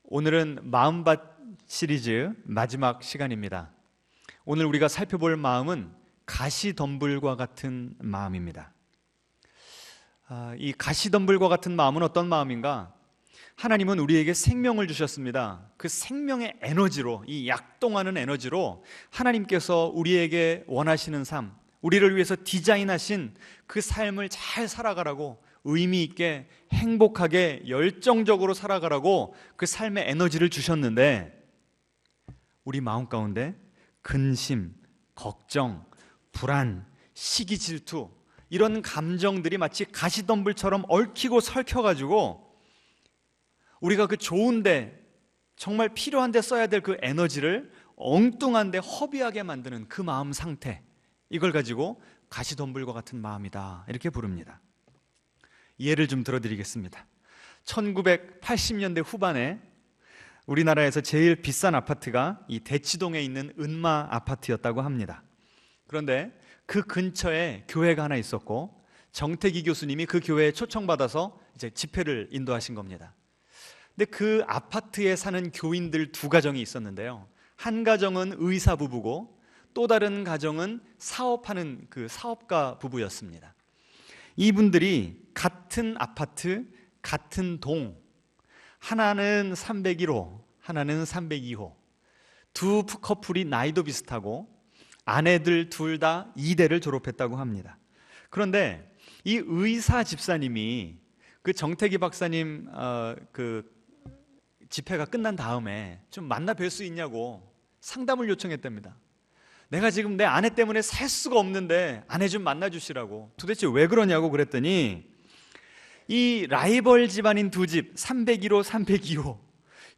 오늘은 마음밭 시리즈 마지막 시간입니다. 오늘 우리가 살펴볼 마음은 가시덤불과 같은 마음입니다. 이 가시덤불과 같은 마음은 어떤 마음인가? 하나님은 우리에게 생명을 주셨습니다. 그 생명의 에너지로, 이 약동하는 에너지로 하나님께서 우리에게 원하시는 삶, 우리를 위해서 디자인하신 그 삶을 잘 살아가라고, 의미 있게 행복하게 열정적으로 살아가라고 그 삶의 에너지를 주셨는데, 우리 마음 가운데 근심, 걱정, 불안, 시기, 질투, 이런 감정들이 마치 가시덤불처럼 얽히고 설켜가지고 우리가 그 좋은데, 정말 필요한데 써야 될 그 에너지를 엉뚱한데 허비하게 만드는 그 마음 상태, 이걸 가지고 가시덤불과 같은 마음이다, 이렇게 부릅니다. 예를 좀 들어드리겠습니다. 1980년대 후반에 우리나라에서 제일 비싼 아파트가 이 대치동에 있는 은마 아파트였다고 합니다. 그런데 그 근처에 교회가 하나 있었고, 정태기 교수님이 그 교회에 초청받아서 이제 집회를 인도하신 겁니다. 근데 그 아파트에 사는 교인들 두 가정이 있었는데요, 한 가정은 의사 부부고 또 다른 가정은 사업하는 그 사업가 부부였습니다. 이분들이 같은 아파트, 같은 동, 하나는 301호, 하나는 302호, 두 커플이 나이도 비슷하고 아내들 둘 다 이대를 졸업했다고 합니다. 그런데 이 의사 집사님이 그 정태기 박사님 그 집회가 끝난 다음에 좀 만나 뵐 수 있냐고 상담을 요청했답니다. 내가 지금 내 아내 때문에 살 수가 없는데 아내 좀 만나주시라고. 도대체 왜 그러냐고 그랬더니, 이 라이벌 집안인 두 집, 301호, 302호,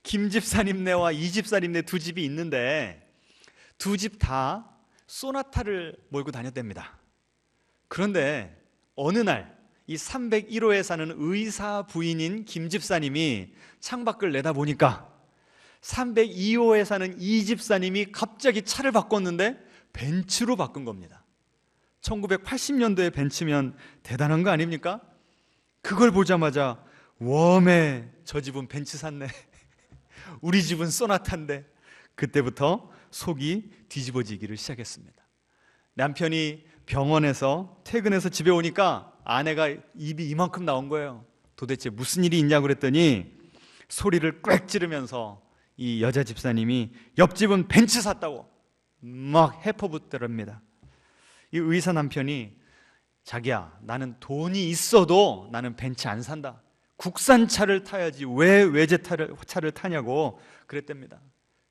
김 집사님네와 이 집사님네 두 집이 있는데 두 집 다 소나타를 몰고 다녔답니다. 그런데 어느 날 이 301호에 사는 의사 부인인 김 집사님이 창밖을 내다보니까 302호에 사는 이 집사님이 갑자기 차를 바꿨는데 벤츠로 바꾼 겁니다. 1980년도에 벤츠면 대단한 거 아닙니까? 그걸 보자마자 웜에 저 집은 벤츠 샀네, 우리 집은 소나타인데, 그때부터 속이 뒤집어지기를 시작했습니다. 남편이 병원에서 퇴근해서 집에 오니까 아내가 입이 이만큼 나온 거예요. 도대체 무슨 일이 있냐고 그랬더니 소리를 꽥 지르면서 이 여자 집사님이 옆집은 벤츠 샀다고 막 해퍼붙더랍니다. 이 의사 남편이, 자기야, 나는 돈이 있어도 나는 벤츠 안 산다, 국산차를 타야지 왜 외제차를 타냐고 그랬답니다.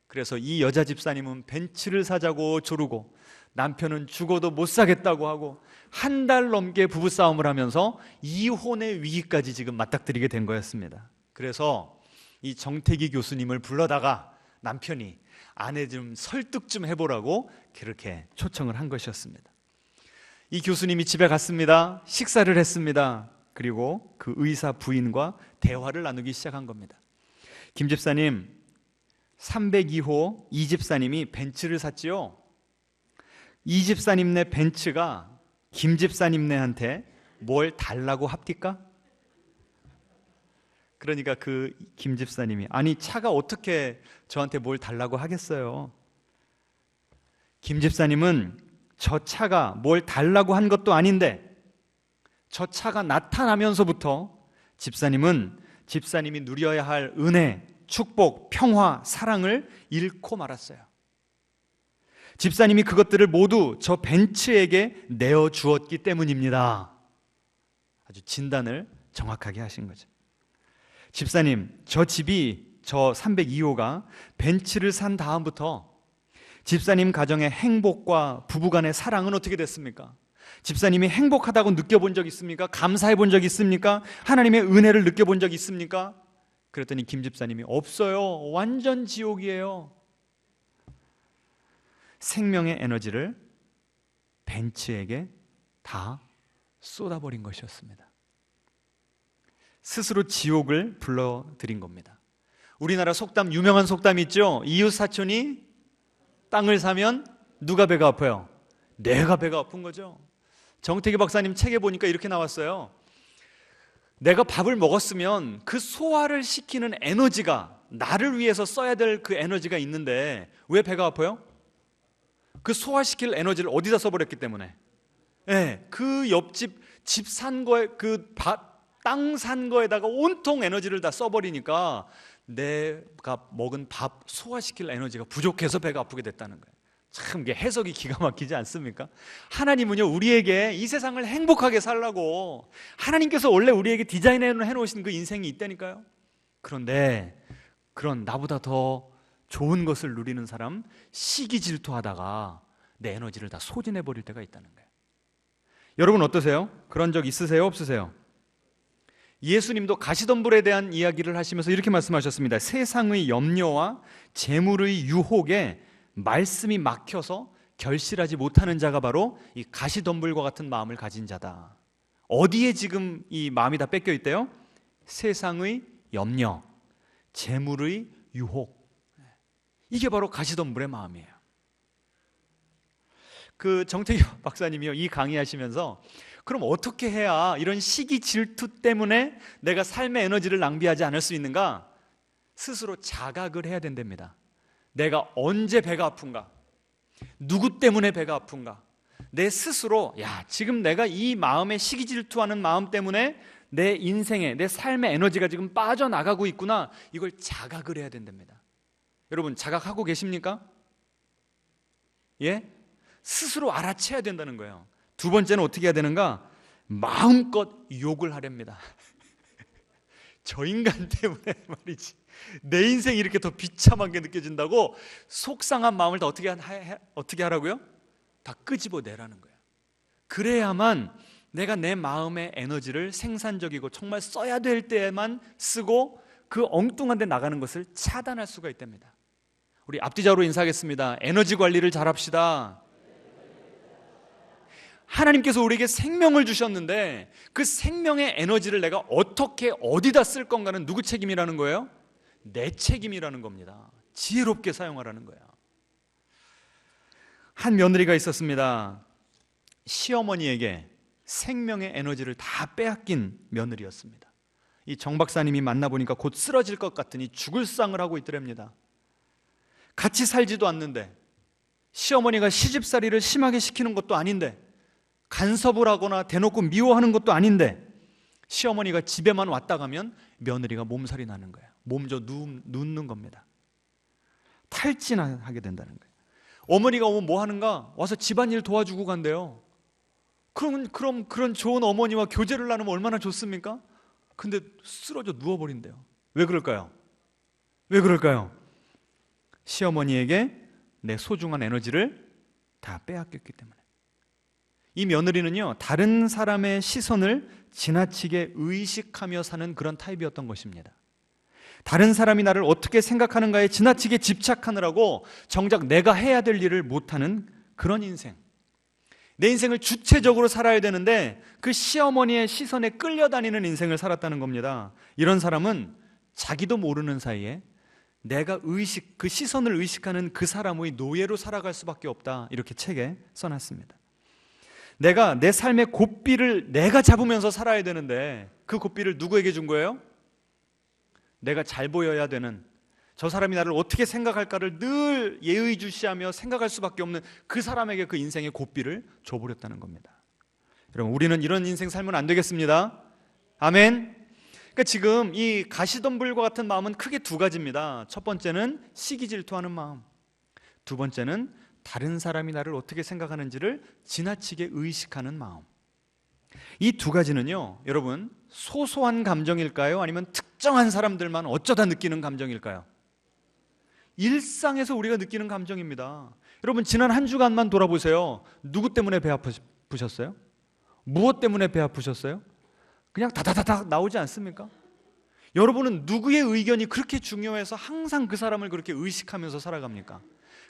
그래서 이 여자 집사님은 벤츠를 사자고 조르고, 남편은 죽어도 못 사겠다고 하고 한 달 넘게 부부싸움을 하면서 이혼의 위기까지 지금 맞닥뜨리게 된 거였습니다. 그래서 이 정태기 교수님을 불러다가 남편이 아내 좀 설득 좀 해보라고 그렇게 초청을 한 것이었습니다. 이 교수님이 집에 갔습니다. 식사를 했습니다. 그리고 그 의사 부인과 대화를 나누기 시작한 겁니다. 김 집사님, 302호 이 집사님이 벤츠를 샀지요. 이 집사님네 벤츠가 김 집사님네한테 뭘 달라고 합니까? 그러니까 그 김 집사님이, 아니 차가 어떻게 저한테 뭘 달라고 하겠어요? 김 집사님은 저 차가 뭘 달라고 한 것도 아닌데, 저 차가 나타나면서부터 집사님이 누려야 할 은혜, 축복, 평화, 사랑을 잃고 말았어요. 집사님이 그것들을 모두 저 벤츠에게 내어주었기 때문입니다. 아주 진단을 정확하게 하신 거죠. 집사님, 저 집이, 저 302호가 벤츠를 산 다음부터 집사님 가정의 행복과 부부간의 사랑은 어떻게 됐습니까? 집사님이 행복하다고 느껴본 적 있습니까? 감사해 본 적 있습니까? 하나님의 은혜를 느껴본 적 있습니까? 그랬더니 김 집사님이, 없어요, 완전 지옥이에요. 생명의 에너지를 벤츠에게 다 쏟아버린 것이었습니다. 스스로 지옥을 불러들인 겁니다. 우리나라 속담, 유명한 속담이 있죠. 이웃 사촌이 땅을 사면 누가 배가 아파요? 내가 배가 아픈 거죠. 정태기 박사님 책에 보니까 이렇게 나왔어요. 내가 밥을 먹었으면 그 소화를 시키는 에너지가 나를 위해서 써야 될 그 에너지가 있는데 왜 배가 아파요? 그 소화시킬 에너지를 어디다 써버렸기 때문에. 예, 그 옆집 집 산 거에 땅 산 거에다가 온통 에너지를 다 써버리니까 내가 먹은 밥 소화시킬 에너지가 부족해서 배가 아프게 됐다는 거예요. 참 이게 해석이 기가 막히지 않습니까? 하나님은요, 우리에게 이 세상을 행복하게 살라고 하나님께서 원래 우리에게 디자인해 놓으신 그 인생이 있다니까요. 그런데 그런 나보다 더 좋은 것을 누리는 사람, 시기 질투하다가 내 에너지를 다 소진해 버릴 때가 있다는 거예요. 여러분 어떠세요? 그런 적 있으세요? 없으세요? 예수님도 가시덤불에 대한 이야기를 하시면서 이렇게 말씀하셨습니다. 세상의 염려와 재물의 유혹에 말씀이 막혀서 결실하지 못하는 자가 바로 이 가시덤불과 같은 마음을 가진 자다. 어디에 지금 이 마음이 다 뺏겨 있대요? 세상의 염려, 재물의 유혹. 이게 바로 가시덤불의 마음이에요. 그 정태기 박사님이요, 이 강의하시면서 그럼 어떻게 해야 이런 시기 질투 때문에 내가 삶의 에너지를 낭비하지 않을 수 있는가? 스스로 자각을 해야 된답니다. 내가 언제 배가 아픈가? 누구 때문에 배가 아픈가? 내 스스로, 지금 내가 이 마음에 시기 질투하는 마음 때문에 내 인생에, 내 삶의 에너지가 지금 빠져나가고 있구나. 이걸 자각을 해야 된답니다. 여러분 자각하고 계십니까? 예? 스스로 알아채야 된다는 거예요. 두 번째는 어떻게 해야 되는가? 마음껏 욕을 하렵니다. 저 인간 때문에 말이지 내 인생이 이렇게 더 비참한 게 느껴진다고 속상한 마음을 다 어떻게 하라고요? 다 끄집어내라는 거예요. 그래야만 내가 내 마음의 에너지를 생산적이고 정말 써야 될 때에만 쓰고 그 엉뚱한 데 나가는 것을 차단할 수가 있답니다. 우리 앞뒤자로 인사하겠습니다. 에너지 관리를 잘합시다. 하나님께서 우리에게 생명을 주셨는데 그 생명의 에너지를 내가 어떻게 어디다 쓸 건가는 누구 책임이라는 거예요? 내 책임이라는 겁니다. 지혜롭게 사용하라는 거예요. 한 며느리가 있었습니다. 시어머니에게 생명의 에너지를 다 빼앗긴 며느리였습니다. 이 정 박사님이 만나보니까 곧 쓰러질 것 같으니 죽을 상을 하고 있더랍니다. 같이 살지도 않는데, 시어머니가 시집살이를 심하게 시키는 것도 아닌데, 간섭을 하거나 대놓고 미워하는 것도 아닌데, 시어머니가 집에만 왔다 가면 며느리가 몸살이 나는 거예요. 몸져 눕는 겁니다. 탈진하게 된다는 거예요. 어머니가 오면 뭐 하는가? 와서 집안일 도와주고 간대요. 그럼 그런 좋은 어머니와 교제를 나누면 얼마나 좋습니까? 근데 쓰러져 누워버린대요. 왜 그럴까요? 왜 그럴까요? 시어머니에게 내 소중한 에너지를 다 빼앗겼기 때문에. 이 며느리는요, 다른 사람의 시선을 지나치게 의식하며 사는 그런 타입이었던 것입니다. 다른 사람이 나를 어떻게 생각하는가에 지나치게 집착하느라고 정작 내가 해야 될 일을 못하는 그런 인생. 내 인생을 주체적으로 살아야 되는데 그 시어머니의 시선에 끌려다니는 인생을 살았다는 겁니다. 이런 사람은 자기도 모르는 사이에 내가 그 시선을 의식하는 그 사람의 노예로 살아갈 수밖에 없다. 이렇게 책에 써놨습니다. 내가 내 삶의 고삐를 내가 잡으면서 살아야 되는데 그 고삐를 누구에게 준 거예요? 내가 잘 보여야 되는, 저 사람이 나를 어떻게 생각할까를 늘 예의주시하며 생각할 수밖에 없는 그 사람에게 그 인생의 고삐를 줘버렸다는 겁니다. 여러분, 우리는 이런 인생 살면 안 되겠습니다. 아멘. 그러니까 지금 이 가시덤불과 같은 마음은 크게 두 가지입니다. 첫 번째는 시기 질투하는 마음, 두 번째는 다른 사람이 나를 어떻게 생각하는지를 지나치게 의식하는 마음. 이 두 가지는요, 여러분, 소소한 감정일까요? 아니면 특정한 사람들만 어쩌다 느끼는 감정일까요? 일상에서 우리가 느끼는 감정입니다. 여러분, 지난 한 주간만 돌아보세요. 누구 때문에 배 아프셨어요? 무엇 때문에 배 아프셨어요? 그냥 다다다닥 나오지 않습니까? 여러분은 누구의 의견이 그렇게 중요해서 항상 그 사람을 그렇게 의식하면서 살아갑니까?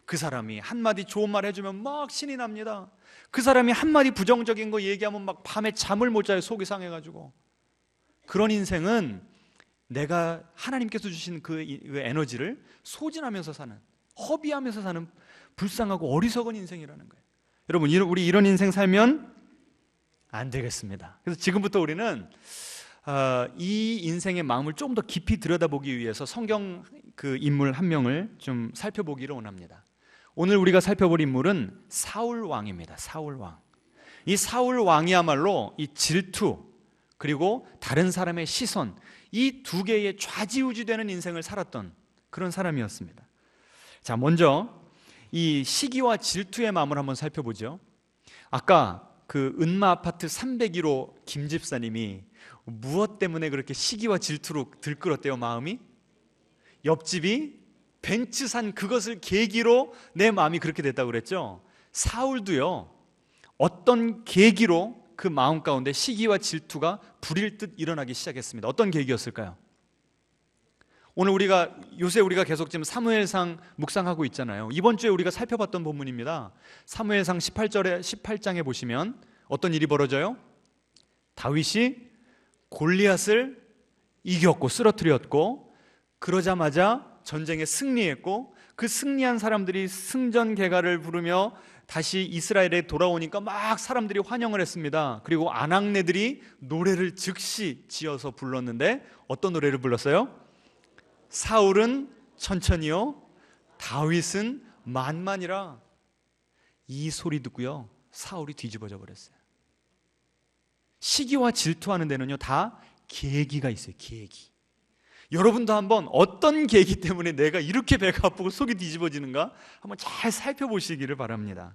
그 사람이 한마디 좋은 말 해주면 막 신이 납니다. 그 사람이 한마디 부정적인 거 얘기하면 막 밤에 잠을 못 자요. 속이 상해가지고. 그런 인생은 내가 하나님께서 주신 그 에너지를 소진하면서 사는, 허비하면서 사는 불쌍하고 어리석은 인생이라는 거예요. 여러분, 우리 이런 인생 살면 안 되겠습니다. 그래서 지금부터 우리는 이 인생의 마음을 좀 더 깊이 들여다보기 위해서 성경 그 인물 한 명을 좀 살펴보기를 원합니다. 오늘 우리가 살펴볼 인물은 사울 왕입니다. 사울 왕. 이 사울 왕이야말로 이 질투 그리고 다른 사람의 시선, 이 두 개의 좌지우지되는 인생을 살았던 그런 사람이었습니다. 자, 먼저 이 시기와 질투의 마음을 한번 살펴보죠. 아까 그 은마 아파트 301호 김 집사님이 무엇 때문에 그렇게 시기와 질투로 들끓었대요, 마음이? 옆집이 벤츠 산 그것을 계기로 내 마음이 그렇게 됐다고 그랬죠. 사울도요, 어떤 계기로 그 마음 가운데 시기와 질투가 불일 듯 일어나기 시작했습니다. 어떤 계기였을까요? 오늘 요새 우리가 계속 지금 사무엘상 묵상하고 있잖아요. 이번 주에 우리가 살펴봤던 본문입니다. 사무엘상 18장에 보시면 어떤 일이 벌어져요? 다윗이 골리앗을 이겼고 쓰러뜨렸고, 그러자마자 전쟁에 승리했고, 그 승리한 사람들이 승전 개가를 부르며 다시 이스라엘에 돌아오니까 막 사람들이 환영을 했습니다. 그리고 아낙네들이 노래를 즉시 지어서 불렀는데 어떤 노래를 불렀어요? 사울은 천천히요, 다윗은 만만이라. 이 소리 듣고요, 사울이 뒤집어져 버렸어요. 시기와 질투하는 데는요, 다 계기가 있어요. 계기. 여러분도 한번 어떤 계기 때문에 내가 이렇게 배가 아프고 속이 뒤집어지는가 한번 잘 살펴보시기를 바랍니다.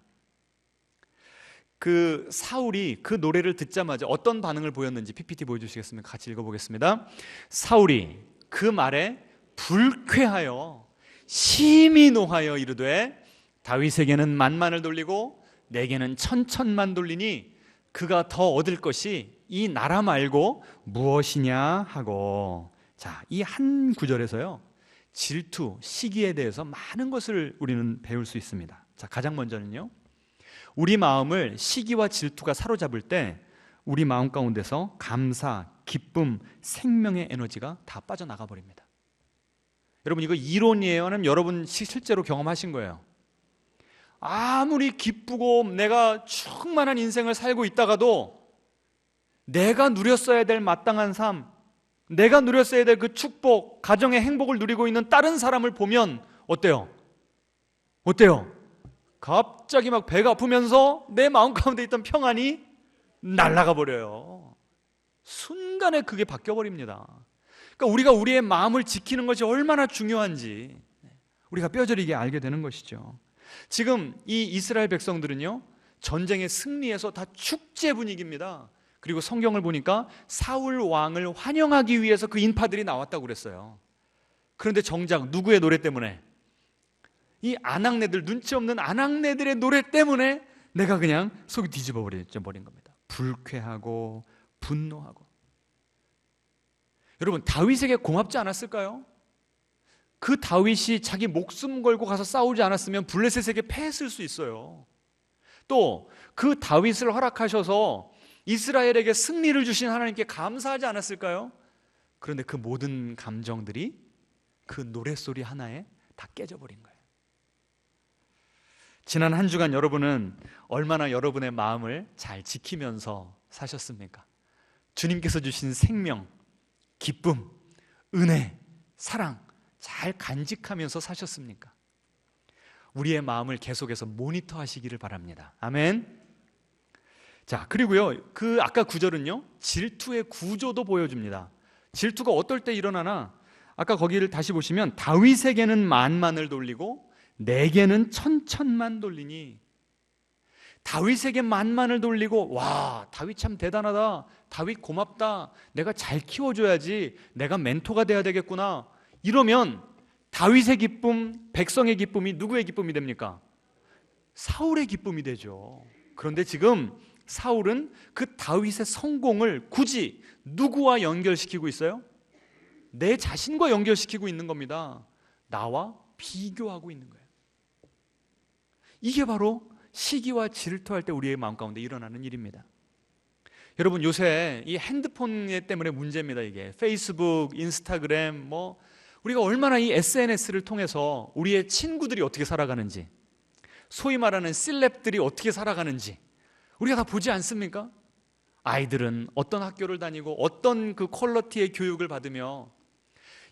그 사울이 그 노래를 듣자마자 어떤 반응을 보였는지 PPT 보여주시겠습니까? 같이 읽어보겠습니다. 사울이 그 말에 불쾌하여 심히 노하여 이르되 다윗에게는 만만을 돌리고 내게는 천천만 돌리니 그가 더 얻을 것이 이 나라 말고 무엇이냐 하고. 자, 이 한 구절에서요, 질투, 시기에 대해서 많은 것을 우리는 배울 수 있습니다. 자, 가장 먼저는요, 우리 마음을 시기와 질투가 사로잡을 때 우리 마음 가운데서 감사, 기쁨, 생명의 에너지가 다 빠져나가 버립니다. 여러분, 이거 이론이에요? 아니면 여러분 실제로 경험하신 거예요? 아무리 기쁘고 내가 충만한 인생을 살고 있다가도 내가 누렸어야 될 마땅한 삶, 내가 누렸어야 될 그 축복, 가정의 행복을 누리고 있는 다른 사람을 보면 어때요? 어때요? 갑자기 막 배가 아프면서 내 마음 가운데 있던 평안이 날아가 버려요. 순간에 그게 바뀌어 버립니다. 그러니까 우리가 우리의 마음을 지키는 것이 얼마나 중요한지 우리가 뼈저리게 알게 되는 것이죠. 지금 이 이스라엘 백성들은요, 전쟁에 승리해서 다 축제 분위기입니다. 그리고 성경을 보니까 사울 왕을 환영하기 위해서 그 인파들이 나왔다고 그랬어요. 그런데 정작 누구의 노래 때문에? 이 아낙네들, 눈치 없는 아낙네들의 노래 때문에 내가 그냥 속이 뒤집어 버린 겁니다. 불쾌하고 분노하고. 여러분, 다윗에게 고맙지 않았을까요? 그 다윗이 자기 목숨 걸고 가서 싸우지 않았으면 블레셋에게 패했을 수 있어요. 또 그 다윗을 허락하셔서 이스라엘에게 승리를 주신 하나님께 감사하지 않았을까요? 그런데 그 모든 감정들이 그 노랫소리 하나에 다 깨져버린 거예요. 지난 한 주간 여러분은 얼마나 여러분의 마음을 잘 지키면서 사셨습니까? 주님께서 주신 생명, 기쁨, 은혜, 사랑 잘 간직하면서 사셨습니까? 우리의 마음을 계속해서 모니터 하시기를 바랍니다. 아멘. 자, 그리고요, 그 아까 구절은요, 질투의 구조도 보여줍니다. 질투가 어떨 때 일어나나, 아까 거기를 다시 보시면 다윗에게는 만만을 돌리고 내게는 천천만 돌리니. 다윗에게 만만을 돌리고, 와, 다윗 참 대단하다, 다윗 고맙다, 내가 잘 키워줘야지, 내가 멘토가 돼야 되겠구나, 이러면 다윗의 기쁨, 백성의 기쁨이 누구의 기쁨이 됩니까? 사울의 기쁨이 되죠. 그런데 지금 사울은 그 다윗의 성공을 굳이 누구와 연결시키고 있어요? 내 자신과 연결시키고 있는 겁니다. 나와 비교하고 있는 거예요. 이게 바로 시기와 질투할 때 우리의 마음 가운데 일어나는 일입니다. 여러분, 요새 이 핸드폰 때문에 문제입니다. 이게 페이스북, 인스타그램, 우리가 얼마나 이 SNS를 통해서 우리의 친구들이 어떻게 살아가는지, 소위 말하는 셀럽들이 어떻게 살아가는지 우리가 다 보지 않습니까? 아이들은 어떤 학교를 다니고 어떤 그 퀄리티의 교육을 받으며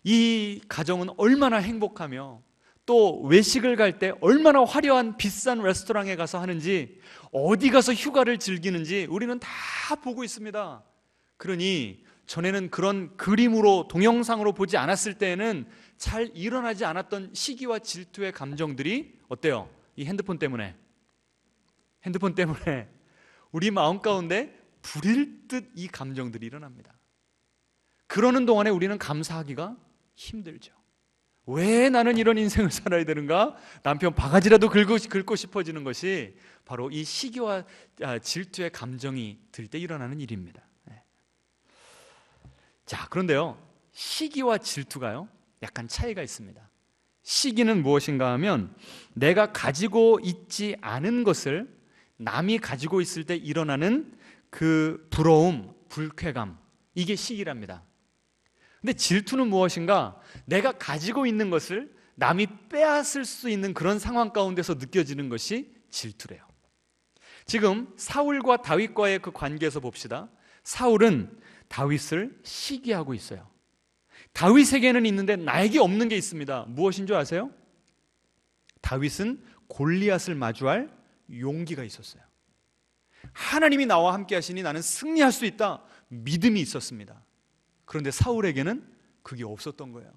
이 가정은 얼마나 행복하며 또 외식을 갈 때 얼마나 화려한 비싼 레스토랑에 가서 하는지, 어디 가서 휴가를 즐기는지 우리는 다 보고 있습니다. 그러니 전에는 그런 그림으로 동영상으로 보지 않았을 때에는 잘 일어나지 않았던 시기와 질투의 감정들이 어때요? 이 핸드폰 때문에 우리 마음 가운데 불일 듯 이 감정들이 일어납니다. 그러는 동안에 우리는 감사하기가 힘들죠. 왜 나는 이런 인생을 살아야 되는가? 남편 바가지라도 긁고 싶어지는 것이 바로 이 시기와 질투의 감정이 들 때 일어나는 일입니다. 자, 그런데요, 시기와 질투가요, 약간 차이가 있습니다. 시기는 무엇인가 하면 내가 가지고 있지 않은 것을 남이 가지고 있을 때 일어나는 그 부러움, 불쾌감, 이게 시기랍니다. 근데 질투는 무엇인가? 내가 가지고 있는 것을 남이 빼앗을 수 있는 그런 상황 가운데서 느껴지는 것이 질투래요. 지금 사울과 다윗과의 그 관계에서 봅시다. 사울은 다윗을 시기하고 있어요. 다윗에게는 있는데 나에게 없는 게 있습니다. 무엇인 줄 아세요? 다윗은 골리앗을 마주할 용기가 있었어요. 하나님이 나와 함께 하시니 나는 승리할 수 있다, 믿음이 있었습니다. 그런데 사울에게는 그게 없었던 거예요.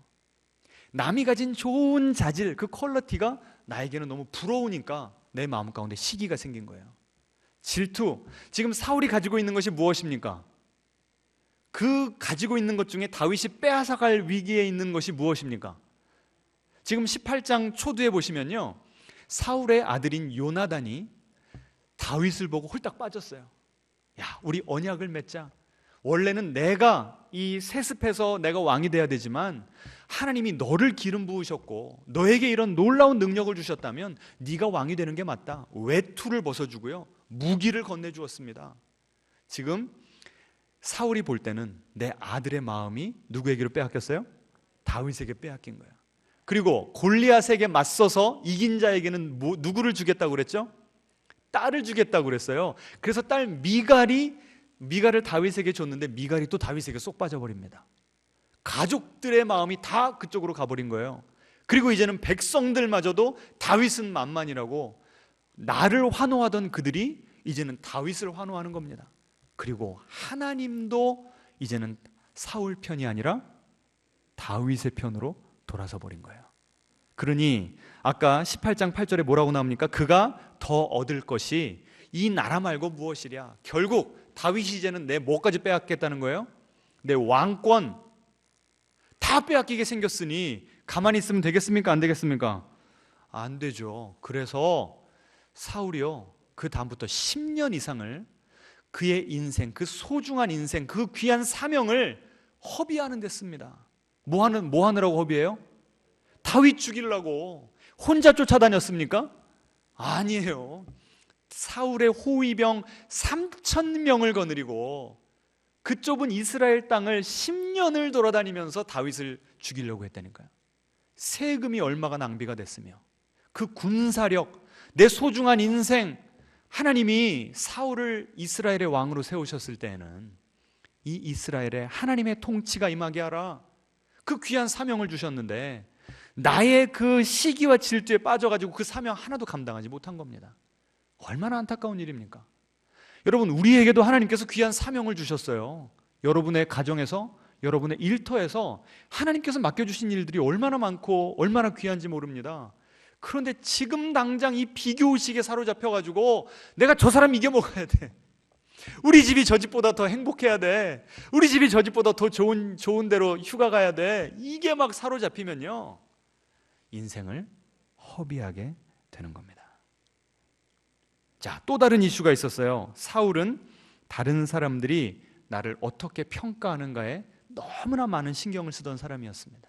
남이 가진 좋은 자질, 그 퀄리티가 나에게는 너무 부러우니까 내 마음 가운데 시기가 생긴 거예요. 질투, 지금 사울이 가지고 있는 것이 무엇입니까? 그 가지고 있는 것 중에 다윗이 빼앗아갈 위기에 있는 것이 무엇입니까? 지금 18장 초두에 보시면요, 사울의 아들인 요나단이 다윗을 보고 홀딱 빠졌어요. 야, 우리 언약을 맺자. 원래는 내가 이 세습해서 내가 왕이 돼야 되지만 하나님이 너를 기름 부으셨고 너에게 이런 놀라운 능력을 주셨다면 네가 왕이 되는 게 맞다. 외투를 벗어주고요, 무기를 건네주었습니다. 지금 사울이 볼 때는 내 아들의 마음이 누구에게로 빼앗겼어요? 다윗에게 빼앗긴 거예요. 그리고 골리앗에게 맞서서 이긴 자에게는 누구를 주겠다고 그랬죠? 딸을 주겠다고 그랬어요. 그래서 딸 미갈을 다윗에게 줬는데 미갈이 또 다윗에게 쏙 빠져버립니다. 가족들의 마음이 다 그쪽으로 가버린 거예요. 그리고 이제는 백성들마저도 다윗은 만만이라고 나를 환호하던 그들이 이제는 다윗을 환호하는 겁니다. 그리고 하나님도 이제는 사울 편이 아니라 다윗의 편으로 돌아서 버린 거예요. 그러니 아까 18장 8절에 뭐라고 나옵니까? 그가 더 얻을 것이 이 나라 말고 무엇이랴. 결국 다윗이 이제는 내 뭐까지 빼앗겠다는 거예요? 내 왕권 다 빼앗기게 생겼으니 가만히 있으면 되겠습니까? 안 되겠습니까? 안 되죠. 그래서 사울이요, 그 다음부터 10년 이상을 그의 인생, 그 소중한 인생, 그 귀한 사명을 허비하는 데 씁니다. 뭐 하느라고 허비해요? 다윗 죽이려고 혼자 쫓아다녔습니까? 아니에요. 사울의 호위병 3,000명을 거느리고 그 좁은 이스라엘 땅을 10년을 돌아다니면서 다윗을 죽이려고 했다니까요. 세금이 얼마가 낭비가 됐으며 그 군사력, 내 소중한 인생, 하나님이 사울을 이스라엘의 왕으로 세우셨을 때에는 이 이스라엘에 하나님의 통치가 임하게 하라, 그 귀한 사명을 주셨는데 나의 그 시기와 질투에 빠져가지고 그 사명 하나도 감당하지 못한 겁니다. 얼마나 안타까운 일입니까? 여러분, 우리에게도 하나님께서 귀한 사명을 주셨어요. 여러분의 가정에서, 여러분의 일터에서 하나님께서 맡겨주신 일들이 얼마나 많고 얼마나 귀한지 모릅니다. 그런데 지금 당장 이 비교의식에 사로잡혀가지고 내가 저 사람 이겨먹어야 돼, 우리 집이 저 집보다 더 행복해야 돼, 우리 집이 저 집보다 더 좋은 데로 휴가 가야 돼, 이게 막 사로잡히면요, 인생을 허비하게 되는 겁니다. 자, 또 다른 이슈가 있었어요. 사울은 다른 사람들이 나를 어떻게 평가하는가에 너무나 많은 신경을 쓰던 사람이었습니다.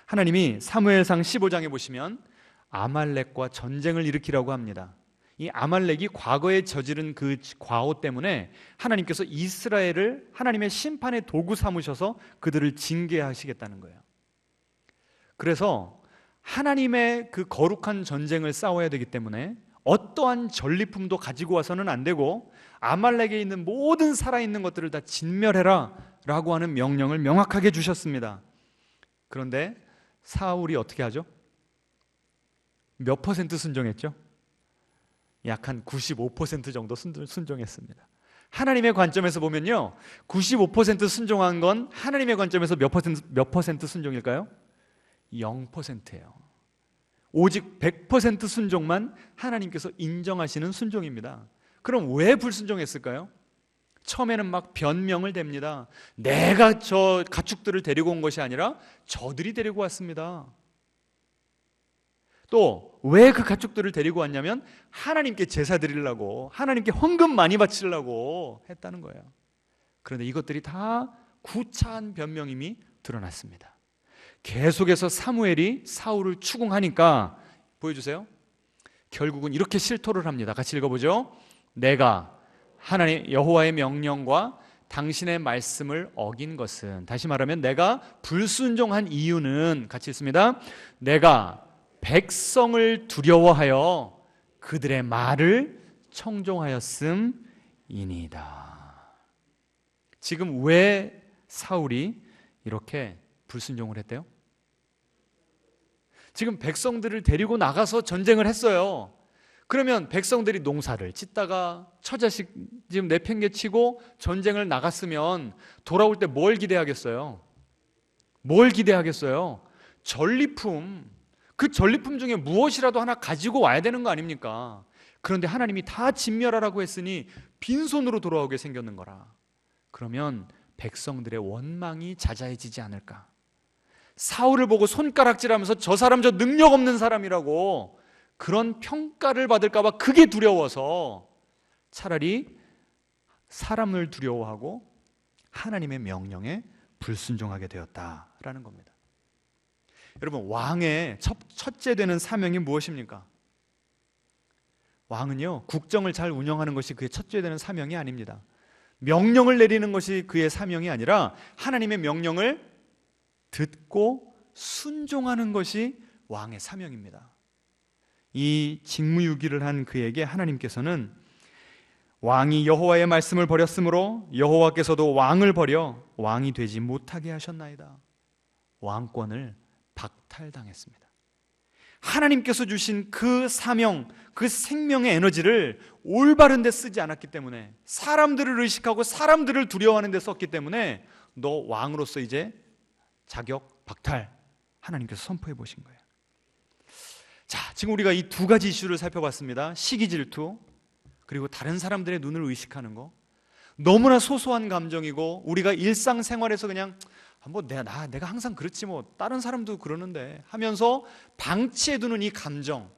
하나님이 사무엘상 15장에 보시면 아말렉과 전쟁을 일으키라고 합니다. 이 아말렉이 과거에 저지른 그 과오 때문에 하나님께서 이스라엘을 하나님의 심판의 도구 삼으셔서 그들을 징계하시겠다는 거예요. 그래서 하나님의 그 거룩한 전쟁을 싸워야 되기 때문에 어떠한 전리품도 가지고 와서는 안 되고 아말렉에 있는 모든 살아있는 것들을 다 진멸해라 라고 하는 명령을 명확하게 주셨습니다. 그런데 사울이 어떻게 하죠? 몇 퍼센트 순종했죠? 약 한 95% 정도 순종했습니다. 하나님의 관점에서 보면요, 95% 순종한 건 하나님의 관점에서 몇 퍼센트 순종일까요? 0%예요. 오직 100% 순종만 하나님께서 인정하시는 순종입니다. 그럼 왜 불순종했을까요? 처음에는 막 변명을 댑니다. 내가 저 가축들을 데리고 온 것이 아니라 저들이 데리고 왔습니다. 또 왜 그 가축들을 데리고 왔냐면 하나님께 제사 드리려고, 하나님께 헌금 많이 바치려고 했다는 거예요. 그런데 이것들이 다 구차한 변명임이 드러났습니다. 계속해서 사무엘이 사울을 추궁하니까 보여주세요. 결국은 이렇게 실토를 합니다. 같이 읽어보죠. 내가 하나님 여호와의 명령과 당신의 말씀을 어긴 것은, 다시 말하면 내가 불순종한 이유는, 같이 읽습니다. 내가 백성을 두려워하여 그들의 말을 청종하였음이니이다. 지금 왜 사울이 이렇게 불순종을 했대요? 지금 백성들을 데리고 나가서 전쟁을 했어요. 그러면 백성들이 농사를 짓다가 처자식 지금 내팽개치고 전쟁을 나갔으면 돌아올 때 뭘 기대하겠어요? 뭘 기대하겠어요? 전리품. 그 전리품 중에 무엇이라도 하나 가지고 와야 되는 거 아닙니까? 그런데 하나님이 다 진멸하라고 했으니 빈손으로 돌아오게 생겼는 거라. 그러면 백성들의 원망이 자자해지지 않을까? 사울을 보고 손가락질하면서 저 사람 저 능력 없는 사람이라고 그런 평가를 받을까 봐 그게 두려워서 차라리 사람을 두려워하고 하나님의 명령에 불순종하게 되었다라는 겁니다. 여러분, 왕의 첫째 되는 사명이 무엇입니까? 왕은요, 국정을 잘 운영하는 것이 그의 첫째 되는 사명이 아닙니다. 명령을 내리는 것이 그의 사명이 아니라 하나님의 명령을 듣고 순종하는 것이 왕의 사명입니다. 이 직무유기를 한 그에게 하나님께서는 왕이 여호와의 말씀을 버렸으므로 여호와께서도 왕을 버려 왕이 되지 못하게 하셨나이다. 왕권을 박탈당했습니다. 하나님께서 주신 그 사명, 그 생명의 에너지를 올바른 데 쓰지 않았기 때문에, 사람들을 의식하고 사람들을 두려워하는 데 썼기 때문에 너 왕으로서 이제 자격 박탈, 하나님께서 선포해 보신 거예요. 자, 지금 우리가 이 두 가지 이슈를 살펴봤습니다. 시기 질투, 그리고 다른 사람들의 눈을 의식하는 거. 너무나 소소한 감정이고 우리가 일상생활에서 그냥 내가 항상 그렇지 뭐 다른 사람도 그러는데 하면서 방치해두는 이 감정,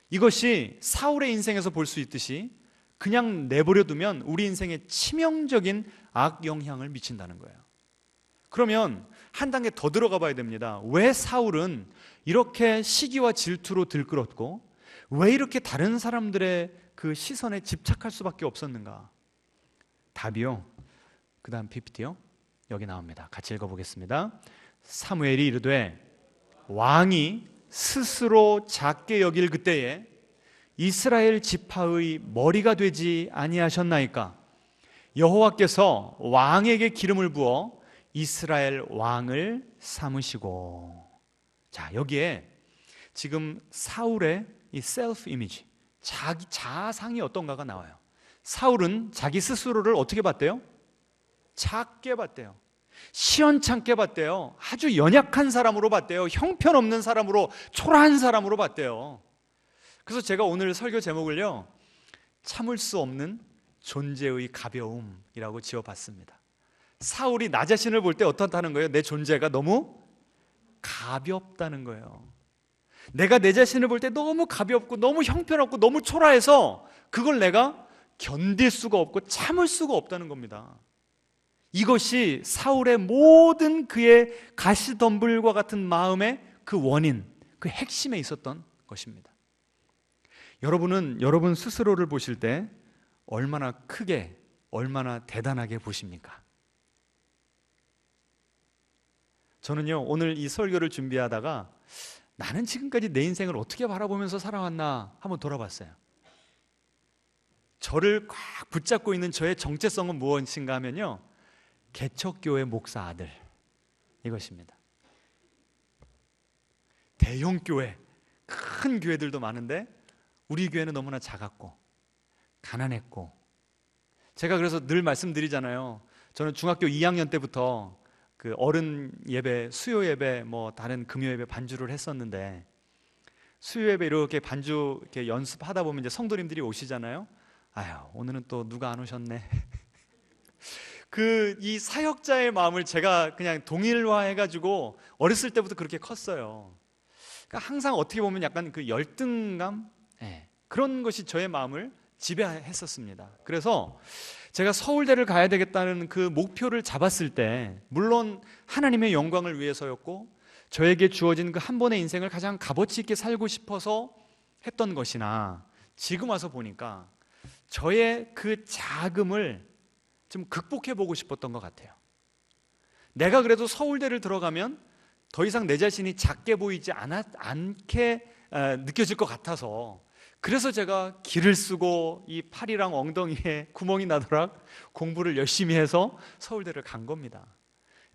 이것이 사울의 인생에서 볼 수 있듯이 그냥 내버려두면 우리 인생에 치명적인 악영향을 미친다는 거예요. 그러면 한 단계 더 들어가 봐야 됩니다. 왜 사울은 이렇게 시기와 질투로 들끓었고 왜 이렇게 다른 사람들의 그 시선에 집착할 수밖에 없었는가? 답이요, 그 다음 PPT요, 여기 나옵니다. 같이 읽어보겠습니다. 사무엘이 이르되 왕이 스스로 작게 여길 그때에 이스라엘 지파의 머리가 되지 아니하셨나이까? 여호와께서 왕에게 기름을 부어 이스라엘 왕을 삼으시고. 자, 여기에 지금 사울의 이 셀프 이미지, 자기 자상이 어떤가가 나와요. 사울은 자기 스스로를 어떻게 봤대요? 작게 봤대요. 시원찮게 봤대요. 아주 연약한 사람으로 봤대요. 형편없는 사람으로, 초라한 사람으로 봤대요. 그래서 제가 오늘 설교 제목을요, 참을 수 없는 존재의 가벼움이라고 지어봤습니다. 사울이 나 자신을 볼 때 어떻다는 거예요? 내 존재가 너무 가볍다는 거예요. 내가 내 자신을 볼 때 너무 가볍고 너무 형편없고 너무 초라해서 그걸 내가 견딜 수가 없고 참을 수가 없다는 겁니다. 이것이 사울의 모든 그의 가시덤불과 같은 마음의 그 원인, 그 핵심에 있었던 것입니다. 여러분은 여러분 스스로를 보실 때 얼마나 크게, 얼마나 대단하게 보십니까? 저는요, 오늘 이 설교를 준비하다가 나는 지금까지 내 인생을 어떻게 바라보면서 살아왔나 한번 돌아봤어요. 저를 꽉 붙잡고 있는 저의 정체성은 무엇인가 하면요, 개척교회 목사 아들, 이것입니다. 대형 교회, 큰 교회들도 많은데 우리 교회는 너무나 작았고 가난했고, 제가 그래서 늘 말씀드리잖아요. 저는 중학교 2학년 때부터 그 어른 예배, 수요 예배, 뭐 다른 금요 예배 반주를 했었는데, 수요 예배 이렇게 반주 이렇게 연습하다 보면 이제 성도님들이 오시잖아요. 아유, 오늘은 또 누가 안 오셨네. 그 이 사역자의 마음을 제가 그냥 동일화해가지고 어렸을 때부터 그렇게 컸어요. 그러니까 항상 어떻게 보면 약간 그 열등감, 그런 것이 저의 마음을 지배했었습니다. 그래서 제가 서울대를 가야 되겠다는 그 목표를 잡았을 때, 물론 하나님의 영광을 위해서였고 저에게 주어진 그 한 번의 인생을 가장 값어치 있게 살고 싶어서 했던 것이나, 지금 와서 보니까 저의 그 자금을 좀 극복해 보고 싶었던 것 같아요. 내가 그래도 서울대를 들어가면 더 이상 내 자신이 작게 보이지 않게 느껴질 것 같아서, 그래서 제가 기를 쓰고 이 팔이랑 엉덩이에 구멍이 나도록 공부를 열심히 해서 서울대를 간 겁니다.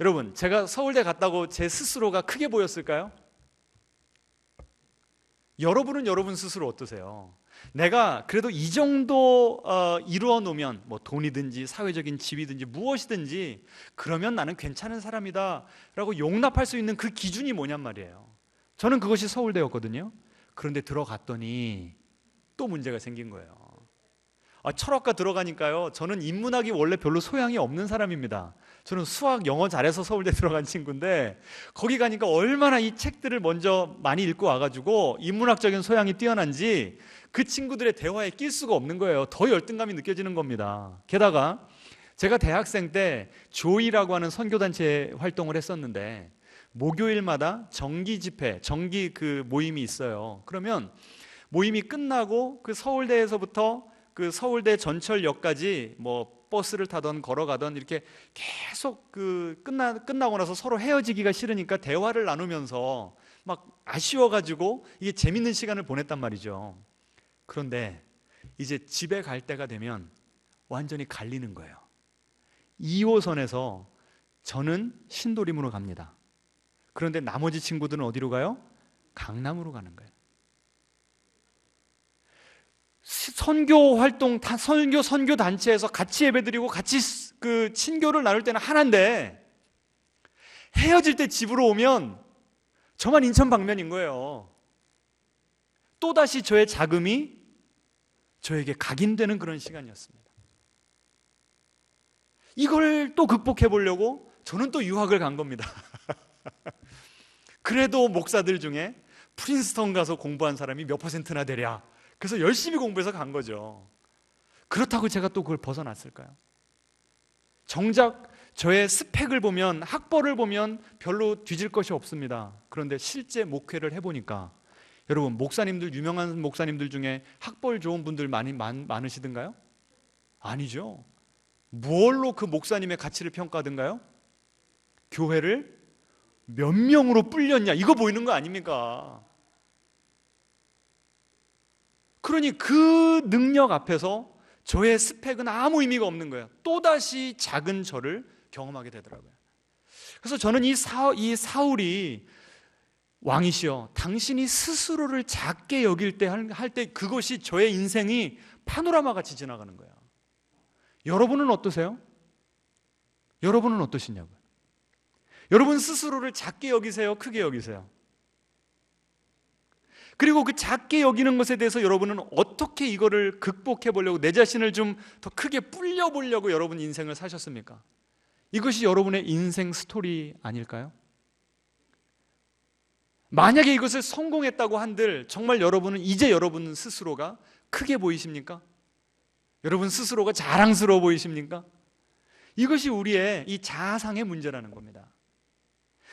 여러분, 제가 서울대 갔다고 제 스스로가 크게 보였을까요? 여러분은 여러분 스스로 어떠세요? 내가 그래도 이 정도 이루어 놓으면, 뭐 돈이든지 사회적인 지위든지 무엇이든지, 그러면 나는 괜찮은 사람이다 라고 용납할 수 있는 그 기준이 뭐냔 말이에요. 저는 그것이 서울대였거든요. 그런데 들어갔더니 또 문제가 생긴 거예요. 철학과 들어가니까요, 저는 인문학이 원래 별로 소양이 없는 사람입니다. 저는 수학, 영어 잘해서 서울대 들어간 친구인데, 거기 가니까 얼마나 이 책들을 먼저 많이 읽고 와가지고 인문학적인 소양이 뛰어난지 그 친구들의 대화에 낄 수가 없는 거예요. 더 열등감이 느껴지는 겁니다. 게다가 제가 대학생 때 조이라고 하는 선교단체 활동을 했었는데, 목요일마다 정기 집회, 정기 그 모임이 있어요. 그러면 모임이 끝나고 그 서울대에서부터 그 서울대 전철역까지 뭐 버스를 타던 걸어가던 이렇게 계속 그 끝나고 나서 서로 헤어지기가 싫으니까 대화를 나누면서 막 아쉬워가지고 이게 재밌는 시간을 보냈단 말이죠. 그런데 이제 집에 갈 때가 되면 완전히 갈리는 거예요. 2호선에서 저는 신도림으로 갑니다. 그런데 나머지 친구들은 어디로 가요? 강남으로 가는 거예요. 선교 활동, 선교 단체에서 같이 예배드리고 같이 그 친교를 나눌 때는 하나인데, 헤어질 때 집으로 오면 저만 인천 방면인 거예요. 또다시 저의 자금이 저에게 각인되는 그런 시간이었습니다. 이걸 또 극복해 보려고 저는 또 유학을 간 겁니다. 그래도 목사들 중에 프린스턴 가서 공부한 사람이 몇 %나 되랴. 그래서 열심히 공부해서 간 거죠. 그렇다고 제가 또 그걸 벗어났을까요? 정작 저의 스펙을 보면, 학벌을 보면 별로 뒤질 것이 없습니다. 그런데 실제 목회를 해보니까, 여러분, 목사님들, 유명한 목사님들 중에 학벌 좋은 분들 많으시던가요? 아니죠. 뭘로 그 목사님의 가치를 평가하던가요? 교회를 몇 명으로 불렸냐, 이거 보이는 거 아닙니까? 그러니 그 능력 앞에서 저의 스펙은 아무 의미가 없는 거예요. 또다시 작은 저를 경험하게 되더라고요. 그래서 저는 이 사울이, 왕이시여, 당신이 스스로를 작게 여길 때 할 때 그것이 저의 인생이 파노라마 같이 지나가는 거예요. 여러분은 어떠세요? 여러분은 어떠시냐고요? 여러분 스스로를 작게 여기세요? 크게 여기세요? 그리고 그 작게 여기는 것에 대해서 여러분은 어떻게 이거를 극복해 보려고, 내 자신을 좀 더 크게 불려 보려고 여러분 인생을 사셨습니까? 이것이 여러분의 인생 스토리 아닐까요? 만약에 이것을 성공했다고 한들 정말 여러분은 이제 여러분 스스로가 크게 보이십니까? 여러분 스스로가 자랑스러워 보이십니까? 이것이 우리의 이 자아상의 문제라는 겁니다.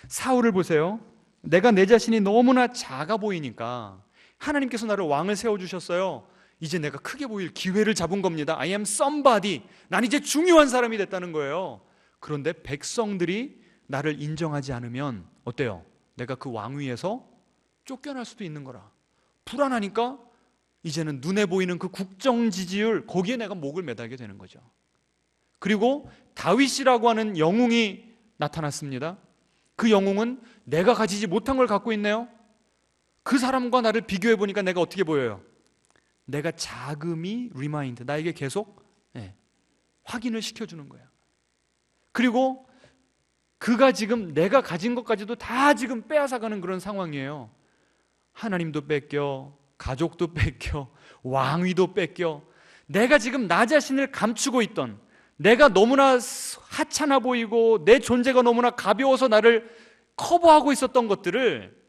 사울을 보세요. 내가 내 자신이 너무나 작아 보이니까 하나님께서 나를 왕을 세워주셨어요. 이제 내가 크게 보일 기회를 잡은 겁니다. I am somebody. 난 이제 중요한 사람이 됐다는 거예요. 그런데 백성들이 나를 인정하지 않으면 어때요? 내가 그 왕위에서 쫓겨날 수도 있는 거라. 불안하니까 이제는 눈에 보이는 그 국정 지지율, 거기에 내가 목을 매달게 되는 거죠. 그리고 다윗이라고 하는 영웅이 나타났습니다. 그 영웅은 내가 가지지 못한 걸 갖고 있네요. 그 사람과 나를 비교해 보니까 내가 어떻게 보여요? 내가 자금이 리마인드, 나에게 계속 확인을 시켜주는 거예요. 그리고 그가 지금 내가 가진 것까지도 다 지금 빼앗아가는 그런 상황이에요. 하나님도 뺏겨, 가족도 뺏겨, 왕위도 뺏겨. 내가 지금 나 자신을 감추고 있던, 내가 너무나 하찮아 보이고 내 존재가 너무나 가벼워서 나를 커버하고 있었던 것들을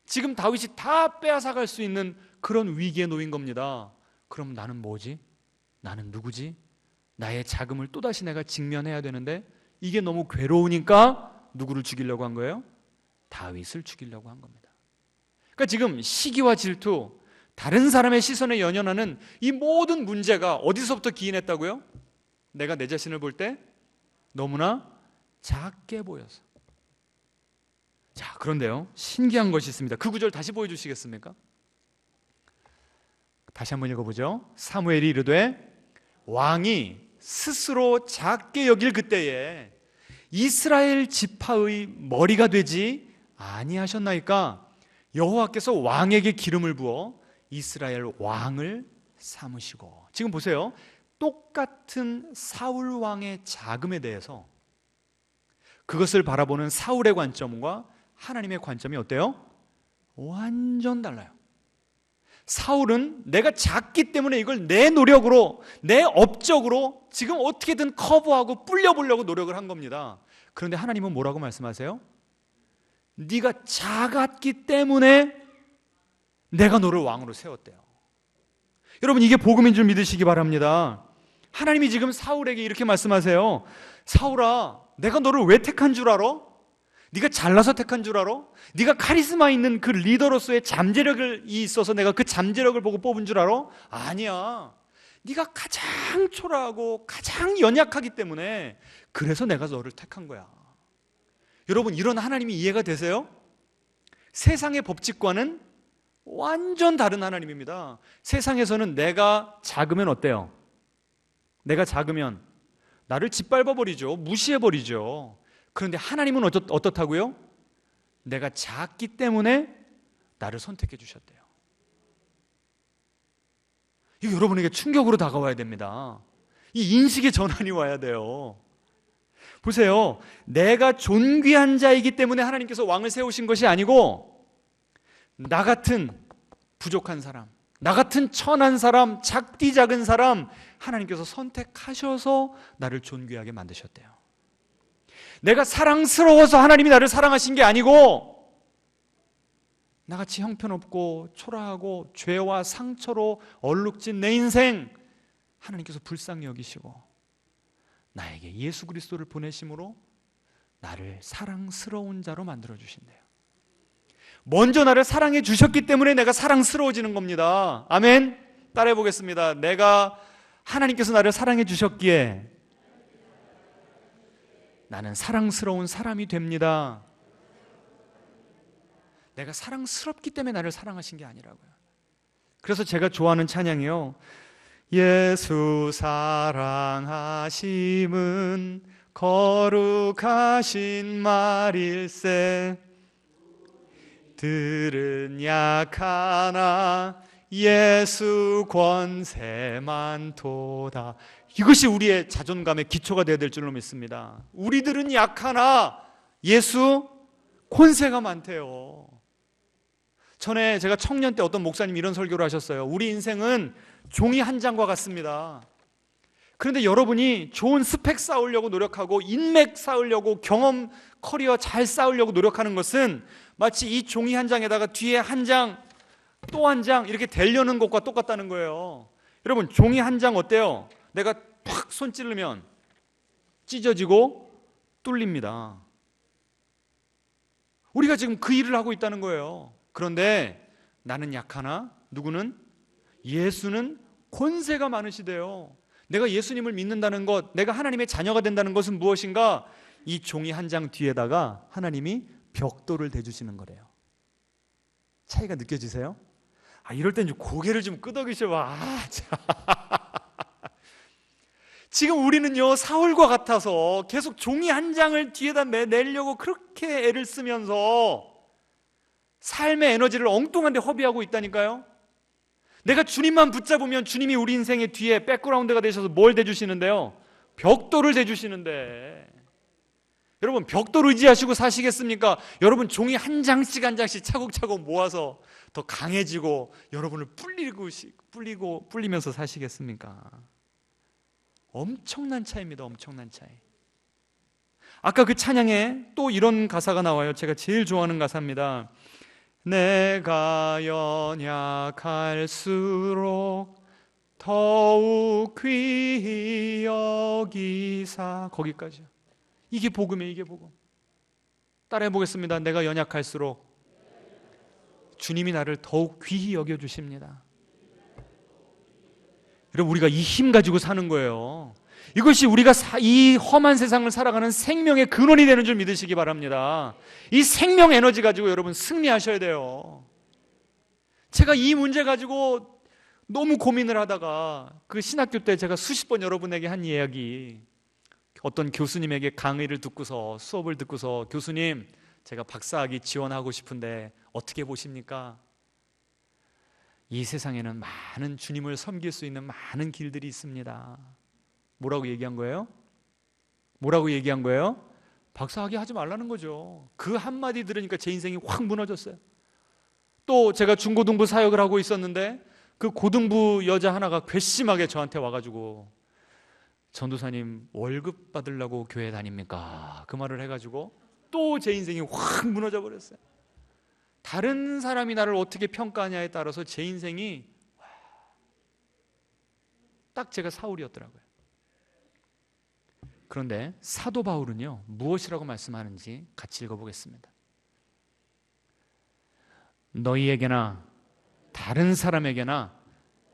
지금 다윗이 다 빼앗아갈 수 있는 그런 위기에 놓인 겁니다. 그럼 나는 뭐지? 나는 누구지? 나의 자금을 또다시 내가 직면해야 되는데 이게 너무 괴로우니까 누구를 죽이려고 한 거예요? 다윗을 죽이려고 한 겁니다. 그러니까 지금 시기와 질투, 다른 사람의 시선에 연연하는 이 모든 문제가 어디서부터 기인했다고요? 내가 내 자신을 볼 때 너무나 작게 보여서. 자, 그런데요, 신기한 것이 있습니다. 그 구절 다시 보여주시겠습니까? 다시 한번 읽어보죠. 사무엘이 이르되 왕이 스스로 작게 여길 그때에 이스라엘 지파의 머리가 되지 아니하셨나이까? 여호와께서 왕에게 기름을 부어 이스라엘 왕을 삼으시고. 지금 보세요. 똑같은 사울 왕의 자금에 대해서 그것을 바라보는 사울의 관점과 하나님의 관점이 어때요? 완전 달라요. 사울은 내가 작기 때문에 이걸 내 노력으로, 내 업적으로 지금 어떻게든 커버하고 불려보려고 노력을 한 겁니다. 그런데 하나님은 뭐라고 말씀하세요? 네가 작았기 때문에 내가 너를 왕으로 세웠대요. 여러분, 이게 복음인 줄 믿으시기 바랍니다. 하나님이 지금 사울에게 이렇게 말씀하세요. 사울아, 내가 너를 왜 택한 줄 알아? 네가 잘나서 택한 줄 알아? 네가 카리스마 있는 그 리더로서의 잠재력이 있어서 내가 그 잠재력을 보고 뽑은 줄 알아? 아니야. 네가 가장 초라하고 가장 연약하기 때문에 그래서 내가 너를 택한 거야. 여러분, 이런 하나님이 이해가 되세요? 세상의 법칙과는 완전 다른 하나님입니다. 세상에서는 내가 작으면 어때요? 내가 작으면 나를 짓밟아버리죠. 무시해버리죠. 그런데 하나님은 어떻다고요? 내가 작기 때문에 나를 선택해 주셨대요. 이거 여러분에게 충격으로 다가와야 됩니다. 이 인식의 전환이 와야 돼요. 보세요. 내가 존귀한 자이기 때문에 하나님께서 왕을 세우신 것이 아니고 나 같은 부족한 사람, 나 같은 천한 사람, 작디 작은 사람 하나님께서 선택하셔서 나를 존귀하게 만드셨대요. 내가 사랑스러워서 하나님이 나를 사랑하신 게 아니고 나같이 형편없고 초라하고 죄와 상처로 얼룩진 내 인생 하나님께서 불쌍히 여기시고 나에게 예수 그리스도를 보내심으로 나를 사랑스러운 자로 만들어주신대요. 먼저 나를 사랑해 주셨기 때문에 내가 사랑스러워지는 겁니다. 아멘. 따라해 보겠습니다. 내가 하나님께서 나를 사랑해 주셨기에 나는 사랑스러운 사람이 됩니다. 내가 사랑스럽기 때문에 나를 사랑하신 게 아니라고요. 그래서 제가 좋아하는 찬양이요, 예수 사랑하심은 거룩하신 말일세 들은 약하나 예수 권세만 도다. 이것이 우리의 자존감의 기초가 되어야 될 줄로 믿습니다. 우리들은 약하나 예수 권세가 많대요. 전에 제가 청년 때 어떤 목사님이 이런 설교를 하셨어요. 우리 인생은 종이 한 장과 같습니다. 그런데 여러분이 좋은 스펙 쌓으려고 노력하고 인맥 쌓으려고 경험 커리어 잘 쌓으려고 노력하는 것은 마치 이 종이 한 장에다가 뒤에 한 장, 또 한 장 이렇게 대려는 것과 똑같다는 거예요. 여러분, 종이 한 장 어때요? 내가 팍 손 찌르면 찢어지고 뚫립니다. 우리가 지금 그 일을 하고 있다는 거예요. 그런데 나는 약하나 누구는? 예수는 권세가 많으시대요. 내가 예수님을 믿는다는 것, 내가 하나님의 자녀가 된다는 것은 무엇인가? 이 종이 한 장 뒤에다가 하나님이 벽돌을 대주시는 거래요. 차이가 느껴지세요? 이럴 땐 좀 고개를 좀 끄덕이셔 봐. 참. 지금 우리는요, 사울과 같아서 계속 종이 한 장을 뒤에다 내려고 그렇게 애를 쓰면서 삶의 에너지를 엉뚱한 데 허비하고 있다니까요. 내가 주님만 붙잡으면 주님이 우리 인생의 뒤에 백그라운드가 되셔서 뭘 대주시는데요? 벽돌을 대주시는데, 여러분 벽돌 의지하시고 사시겠습니까? 여러분 종이 한 장씩 한 장씩 차곡차곡 모아서 더 강해지고 여러분을 불리면서 사시겠습니까? 엄청난 차이입니다. 엄청난 차이. 아까 그 찬양에 또 이런 가사가 나와요. 제가 제일 좋아하는 가사입니다. 내가 연약할수록 더욱 귀히 여기사, 거기까지요. 이게 복음이에요. 이게 복음. 따라해 보겠습니다. 내가 연약할수록 주님이 나를 더욱 귀히 여겨주십니다. 여러분, 우리가 이 힘 가지고 사는 거예요. 이것이 우리가 이 험한 세상을 살아가는 생명의 근원이 되는 줄 믿으시기 바랍니다. 이 생명 에너지 가지고 여러분 승리하셔야 돼요. 제가 이 문제 가지고 너무 고민을 하다가 그 신학교 때 제가 수십 번 여러분에게 한 이야기, 어떤 교수님에게 강의를 듣고서, 수업을 듣고서, 교수님 제가 박사학위 지원하고 싶은데 어떻게 보십니까? 이 세상에는 많은 주님을 섬길 수 있는 많은 길들이 있습니다. 뭐라고 얘기한 거예요? 뭐라고 얘기한 거예요? 박사학위 하지 말라는 거죠. 그 한마디 들으니까 제 인생이 확 무너졌어요. 또 제가 중고등부 사역을 하고 있었는데 그 고등부 여자 하나가 괘씸하게 저한테 와가지고 전도사님 월급 받으려고 교회 다닙니까? 그 말을 해가지고 또 제 인생이 확 무너져 버렸어요. 다른 사람이 나를 어떻게 평가하냐에 따라서 제 인생이 딱 제가 사울이었더라고요. 그런데 사도 바울은요, 무엇이라고 말씀하는지 같이 읽어보겠습니다. 너희에게나 다른 사람에게나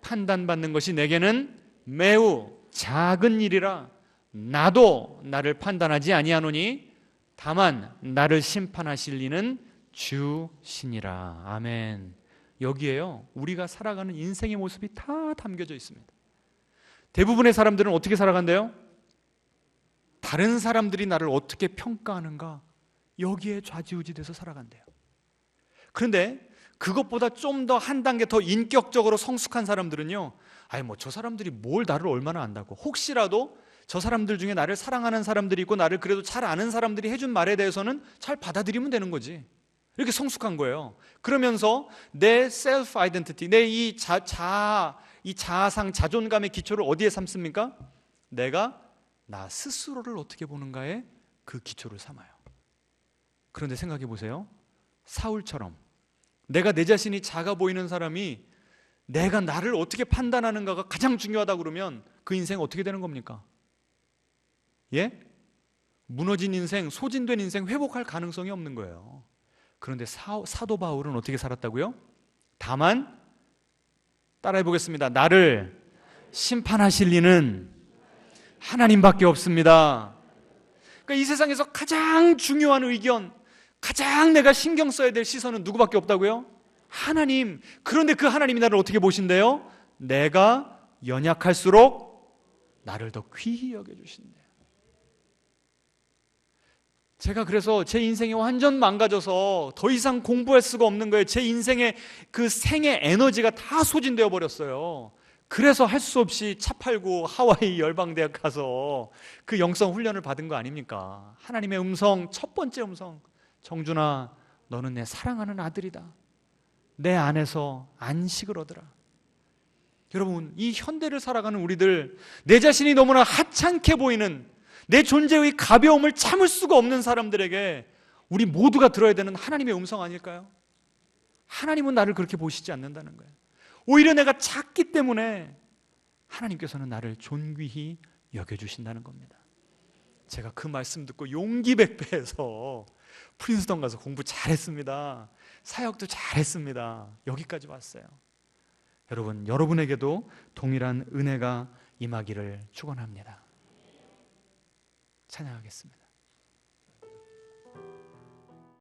판단받는 것이 내게는 매우 작은 일이라 나도 나를 판단하지 아니하노니 다만 나를 심판하실 이는 주시니라. 아멘. 여기에요, 우리가 살아가는 인생의 모습이 다 담겨져 있습니다. 대부분의 사람들은 어떻게 살아간대요? 다른 사람들이 나를 어떻게 평가하는가, 여기에 좌지우지돼서 살아간대요. 그런데 그것보다 좀 더 한 단계 더 인격적으로 성숙한 사람들은요, 저 사람들이 뭘 나를 얼마나 안다고, 혹시라도 저 사람들 중에 나를 사랑하는 사람들이 있고 나를 그래도 잘 아는 사람들이 해준 말에 대해서는 잘 받아들이면 되는 거지. 이렇게 성숙한 거예요. 그러면서 내 셀프 아이덴티티, 내 이 자아상, 자존감의 기초를 어디에 삼습니까? 내가 나 스스로를 어떻게 보는가에 그 기초를 삼아요. 그런데 생각해 보세요. 사울처럼 내가 내 자신이 작아 보이는 사람이 내가 나를 어떻게 판단하는가가 가장 중요하다 그러면 그 인생 어떻게 되는 겁니까? 예? 무너진 인생, 소진된 인생, 회복할 가능성이 없는 거예요. 그런데 사도 바울은 어떻게 살았다고요? 다만 따라해 보겠습니다. 나를 심판하실 이는 하나님밖에 없습니다. 그러니까 이 세상에서 가장 중요한 의견, 가장 내가 신경 써야 될 시선은 누구밖에 없다고요? 하나님. 그런데 그 하나님이 나를 어떻게 보신대요? 내가 연약할수록 나를 더 귀히 여겨주신대요. 제가 그래서 제 인생이 완전 망가져서 더 이상 공부할 수가 없는 거예요. 제 인생의 그 생의 에너지가 다 소진되어 버렸어요. 그래서 할 수 없이 차 팔고 하와이 열방대학 가서 그 영성 훈련을 받은 거 아닙니까? 하나님의 음성, 첫 번째 음성, 정준아 너는 내 사랑하는 아들이다. 내 안에서 안식을 얻으라. 여러분, 이 현대를 살아가는 우리들, 내 자신이 너무나 하찮게 보이는, 내 존재의 가벼움을 참을 수가 없는 사람들에게 우리 모두가 들어야 되는 하나님의 음성 아닐까요? 하나님은 나를 그렇게 보시지 않는다는 거예요. 오히려 내가 작기 때문에 하나님께서는 나를 존귀히 여겨주신다는 겁니다. 제가 그 말씀 듣고 용기 백배해서 프린스턴 가서 공부 잘했습니다. 사역도 잘했습니다. 여기까지 왔어요. 여러분, 여러분에게도 동일한 은혜가 임하기를 축원합니다. 찬양하겠습니다.